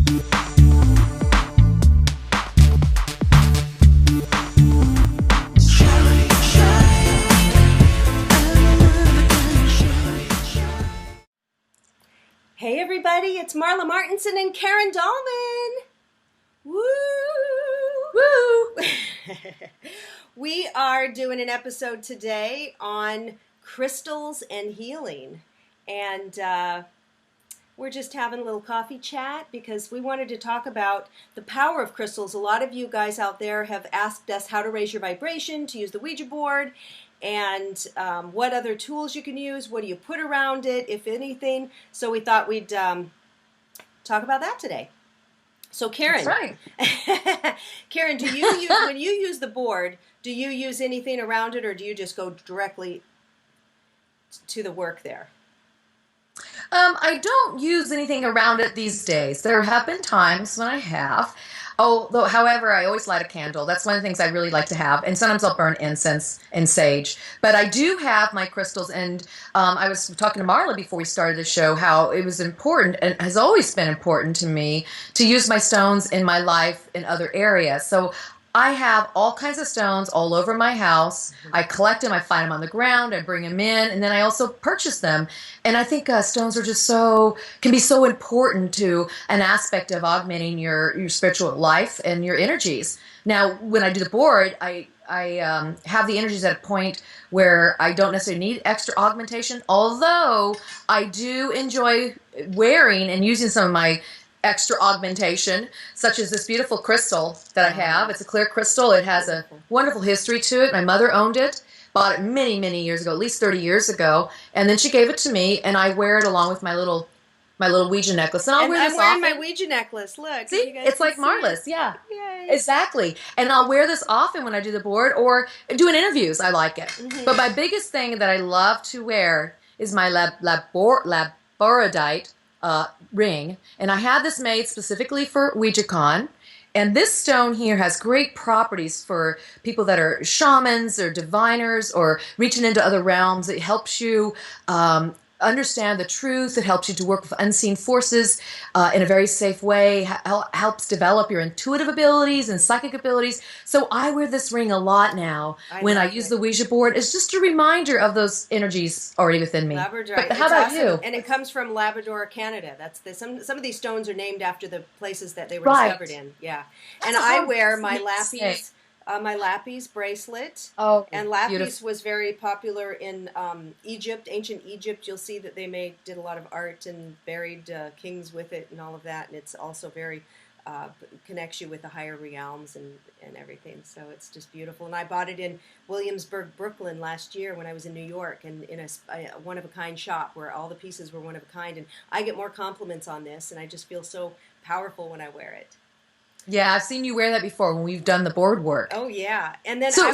Hey everybody, it's Marla Martinson and Karen Dahlman. Woo! Woo! We are doing an episode today on crystals and healing. And we're just having a little coffee chat because we wanted to talk about the power of crystals. A lot of you guys out there have asked us how to raise your vibration, to use the Ouija board, and what other tools you can use, what do you put around it, if anything. So we thought we'd talk about that today. So Karen, that's right. Karen, do you use, when you use the board, do you use anything around it, or do you just go directly to the work there? I don't use anything around it these days. There have been times when I have. However, I always light a candle. That's one of the things I really like to have. And sometimes I'll burn incense and sage. But I do have my crystals. And I was talking to Marla before we started the show how it was important and has always been important to me to use my stones in my life in other areas. So I have all kinds of stones all over my house. I collect them, I find them on the ground, I bring them in, and then I also purchase them. And I think stones are just can be so important to an aspect of augmenting your spiritual life and your energies. Now, when I do the board, I have the energies at a point where I don't necessarily need extra augmentation, although I do enjoy wearing and using some of my extra augmentation, such as this beautiful crystal that I have. It's a clear crystal. It has a wonderful history to it. My mother owned it, bought it many, many years ago, at least 30 years ago, and then she gave it to me, and I wear it along with my little Ouija necklace. And I'm wearing my Ouija necklace. Look. See? It's like Marla's. Yeah. Yay. Exactly. And I'll wear this often when I do the board or doing interviews. I like it. Mm-hmm. But my biggest thing that I love to wear is my labradorite ring, and I had this made specifically for WouijaCon. And this stone here has great properties for people that are shamans or diviners or reaching into other realms. It helps you understand the truth. It helps you to work with unseen forces in a very safe way. Helps develop your intuitive abilities and psychic abilities. So I wear this ring a lot now when I use the Ouija board. It's just a reminder of those energies already within me. Labradorite. But how about you? And it comes from Labrador, Canada. That's some of these stones are named after the places that they were discovered in. Yeah. And I wear my lapis. My lapis bracelet. Oh, and lapis beautiful. was very popular in Egypt, ancient Egypt. You'll see that they did a lot of art and buried kings with it and all of that. And it's also very connects you with the higher realms and everything. So it's just beautiful. And I bought it in Williamsburg, Brooklyn last year when I was in New York, and in a one-of-a-kind shop where all the pieces were one of a kind. And I get more compliments on this, and I just feel so powerful when I wear it. Yeah, I've seen you wear that before when we've done the board work. Oh, yeah. And then So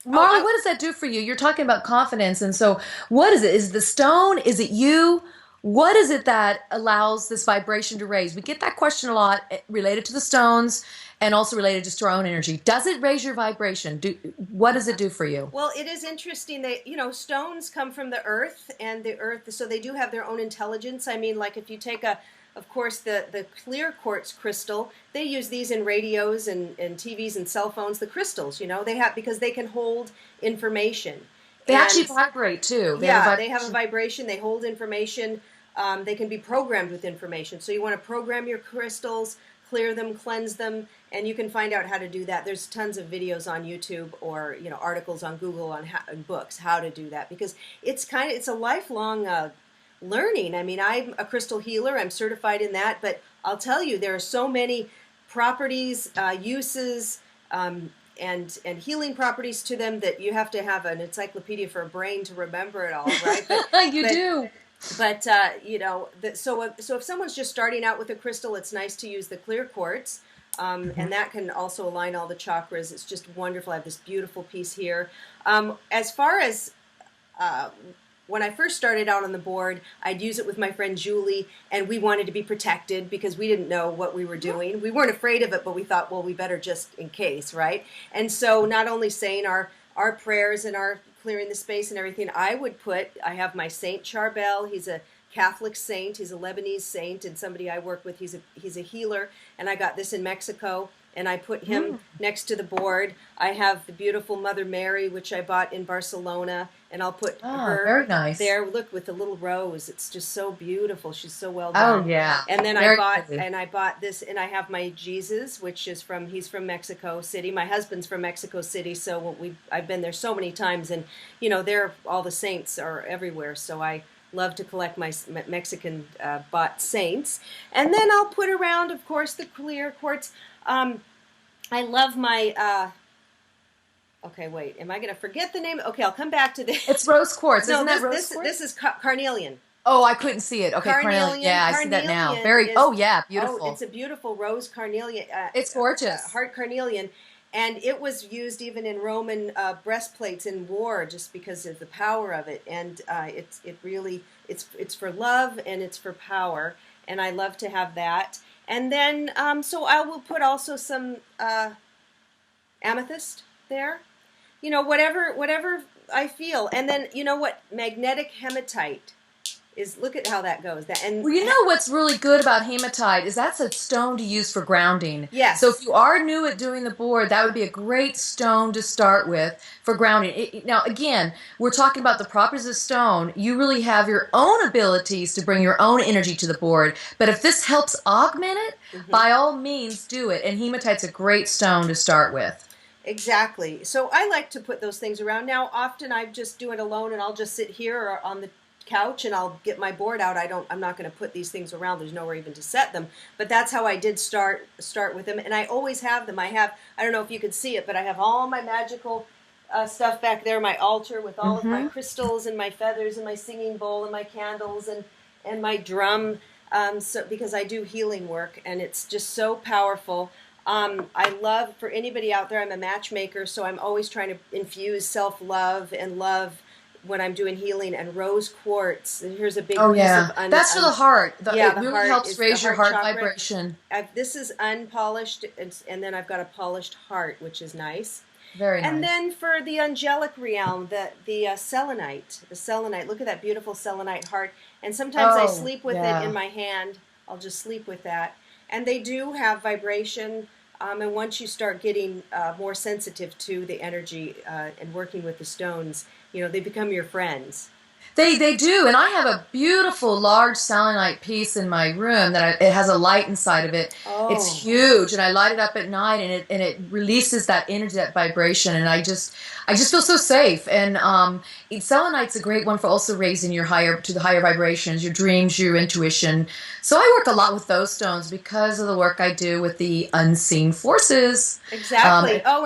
Marla, what does that do for you? You're talking about confidence, and so what is it? Is it the stone? Is it you? What is it that allows this vibration to raise? We get that question a lot related to the stones and also related just to our own energy. Does it raise your vibration? What does it do for you? Well, it is interesting that, stones come from the earth, and the earth, so they do have their own intelligence. I mean, like if you take of course, the clear quartz crystal, they use these in radios and TVs and cell phones, the crystals, because they can hold information. They actually vibrate, too. They have a vibration. They hold information. They can be programmed with information. So you want to program your crystals, clear them, cleanse them, and you can find out how to do that. There's tons of videos on YouTube or, articles on Google and books, how to do that, because it's a lifelong learning. I mean, I'm a crystal healer. I'm certified in that, but I'll tell you, there are so many properties, uses, and healing properties to them that you have to have an encyclopedia for a brain to remember it all, right? You do. But so if someone's just starting out with a crystal, it's nice to use the clear quartz, and that can also align all the chakras. It's just wonderful. I have this beautiful piece here. As far as when I first started out on the board, I'd use it with my friend Julie, and we wanted to be protected because we didn't know what we were doing. We weren't afraid of it, but we thought, well, we better just in case, right? And so not only saying our prayers and our clearing the space and everything, I have my Saint Charbel. He's a Catholic saint. He's a Lebanese saint and somebody I work with. He's a healer, and I got this in Mexico, and I put him next to the board. I have the beautiful Mother Mary, which I bought in Barcelona, and I'll put her very nice. there. Look, with the little rose. It's just so beautiful. She's so well Oh done. yeah. And then Very I pretty. bought this, and I have my Jesus, which is he's from Mexico City. My husband's from Mexico City, so I've been there so many times, and all the saints are everywhere. So I love to collect my Mexican bought saints, and then I'll put around, of course, the clear quartz. I love my. Okay, wait. Am I going to forget the name? Okay, I'll come back to this. It's rose quartz. No, Isn't that rose quartz? this is carnelian. Oh, I couldn't see it. Okay, carnelian. Yeah, I see that now. Oh, yeah, beautiful. Oh, it's a beautiful rose carnelian. It's gorgeous. Heart carnelian. And it was used even in Roman breastplates in war, just because of the power of it. And it's for love and it's for power. And I love to have that. And then, so I will put also some amethyst there. Whatever I feel. And then, magnetic hematite is, look at how that goes. Well, what's really good about hematite is that's a stone to use for grounding. Yes. So if you are new at doing the board, that would be a great stone to start with for grounding. Now, again, we're talking about the properties of stone. You really have your own abilities to bring your own energy to the board. But if this helps augment it, by all means, do it. And hematite's a great stone to start with. Exactly. So I like to put those things around. Now, often I just do it alone, and I'll just sit here or on the couch and I'll get my board out. I'm not going to put these things around. There's nowhere even to set them. But that's how I did start with them, and I always have them. I don't know if you could see it, but I have all my magical stuff back there, my altar with all of my crystals and my feathers and my singing bowl and my candles and my drum. Because I do healing work, and it's just so powerful. I love, for anybody out there, I'm a matchmaker, so I'm always trying to infuse self-love and love when I'm doing healing. And rose quartz, and here's a big piece of that's for the heart. It really heart helps raise your heart chakra. vibration. This is unpolished, and then I've got a polished heart, which is nice. Very nice. And then for the angelic realm, the selenite. The selenite, look at that beautiful selenite heart. And sometimes I sleep with it in my hand. I'll just sleep with that. And they do have vibration. And once you start getting more sensitive to the energy and working with the stones, they become your friends. They do, and I have a beautiful large selenite piece in my room that it has a light inside of it. Oh. It's huge, and I light it up at night, and it releases that energy, that vibration, and I just feel so safe. And selenite's a great one for also raising your to the higher vibrations, your dreams, your intuition. So I work a lot with those stones because of the work I do with the unseen forces. Exactly. So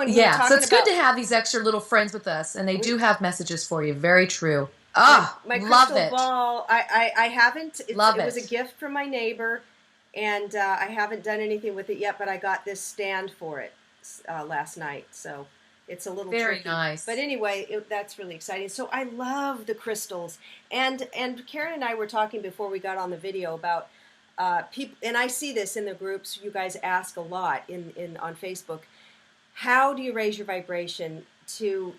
it's good to have these extra little friends with us, and they do have messages for you. Very true. My love crystal it. ball, I haven't. It was a gift from my neighbor, and I haven't done anything with it yet, but I got this stand for it last night, so it's a little very tricky. Nice. But anyway, that's really exciting. So I love the crystals, and Karen and I were talking before we got on the video about people, and I see this in the groups. You guys ask a lot on Facebook. How do you raise your vibration to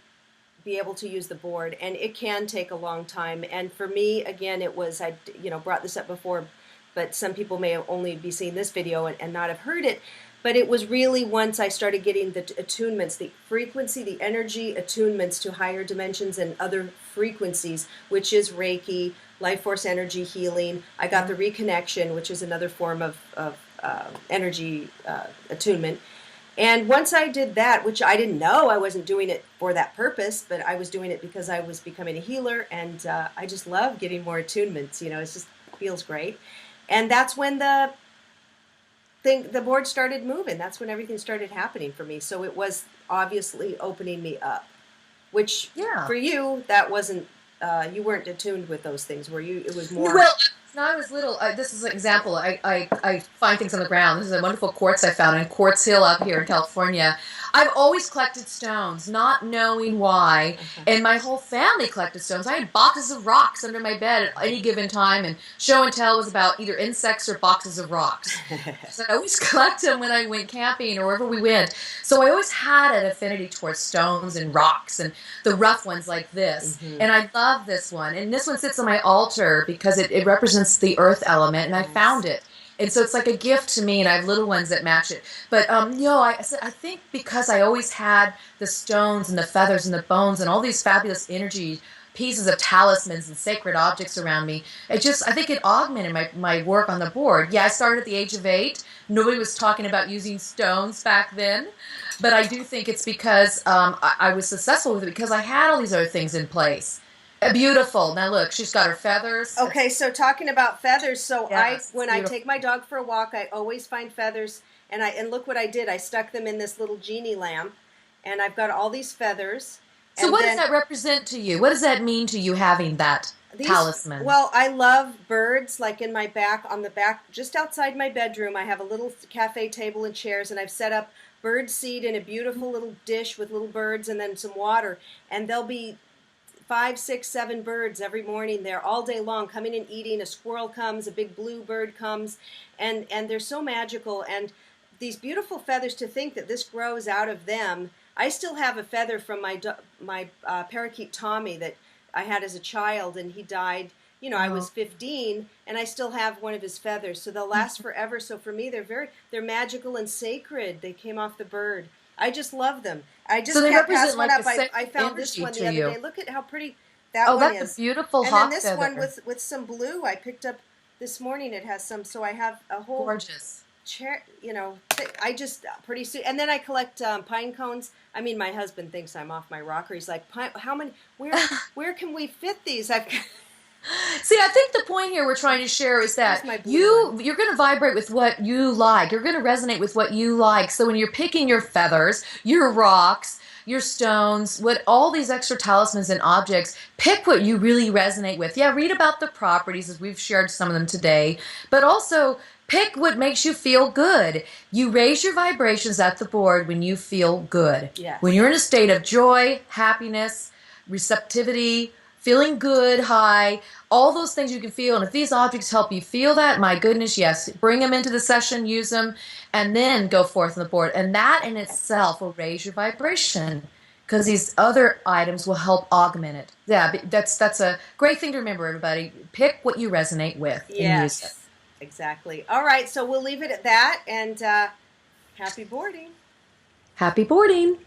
be able to use the board? And it can take a long time. And for me, again, it was, I brought this up before, but some people may only be seeing this video and not have heard it. But it was really once I started getting the attunements, the frequency, the energy attunements to higher dimensions and other frequencies, which is Reiki, life force energy healing. I got the reconnection, which is another form of energy attunement. And once I did that, which I didn't know, I wasn't doing it for that purpose, but I was doing it because I was becoming a healer, and I just love getting more attunements. It just feels great. And that's when the board started moving. That's when everything started happening for me. So it was obviously opening me up, which for you, that wasn't, you weren't attuned with those things, were you? It was more... Well, when I was little, this is an example. I find things on the ground. This is a wonderful quartz I found in Quartz Hill up here in California. I've always collected stones, not knowing why. And my whole family collected stones. I had boxes of rocks under my bed at any given time, and show and tell was about either insects or boxes of rocks. So I always collect them when I went camping or wherever we went. So I always had an affinity towards stones and rocks and the rough ones like this. And I love this one. And this one sits on my altar because it represents the earth element, and I found it. And so it's like a gift to me, and I have little ones that match it. But, I think because I always had the stones and the feathers and the bones and all these fabulous energy pieces of talismans and sacred objects around me, I think it augmented my work on the board. Yeah, I started at the age of 8. Nobody was talking about using stones back then. But I do think it's because I was successful with it because I had all these other things in place. Beautiful. Now look, she's got her feathers. Okay, so talking about feathers, so Yes, when I take my dog for a walk, I always find feathers, and look what I did. I stuck them in this little genie lamp, and I've got all these feathers. So what does that represent to you? What does that mean to you having that talisman? Well, I love birds. Like on the back, just outside my bedroom, I have a little cafe table and chairs, and I've set up bird seed in a beautiful little dish with little birds and then some water, and there'll be 5, 6, 7 birds every morning there all day long, coming and eating. A squirrel comes, a big blue bird comes, and they're so magical. And these beautiful feathers, to think that this grows out of them. I still have a feather from my parakeet Tommy that I had as a child, and he died. I was 15, and I still have one of his feathers, so they'll last forever. So for me, they're magical and sacred. They came off the bird. I just love them. I just can't pass one up. I found this one the other day. Look at how pretty that one is. Oh, that's a beautiful hawk And then this feather. one with some blue I picked up this morning. It has some, so I have a whole gorgeous chair. I just pretty soon. And then I collect pine cones. I mean, my husband thinks I'm off my rocker. He's like, how many? Where can we fit these? See, I think the point here we're trying to share is that you're going to vibrate with what you like. You're going to resonate with what you like. So when you're picking your feathers, your rocks, your stones, all these extra talismans and objects, pick what you really resonate with. Yeah, read about the properties, as we've shared some of them today, but also pick what makes you feel good. You raise your vibrations at the board when you feel good. Yes. When you're in a state of joy, happiness, receptivity, feeling good, high, all those things you can feel. And if these objects help you feel that, my goodness, yes, bring them into the session, use them, and then go forth on the board. And that in itself will raise your vibration because these other items will help augment it. Yeah, that's a great thing to remember, everybody. Pick what you resonate with and use it. Exactly. All right, so we'll leave it at that, and happy boarding. Happy boarding.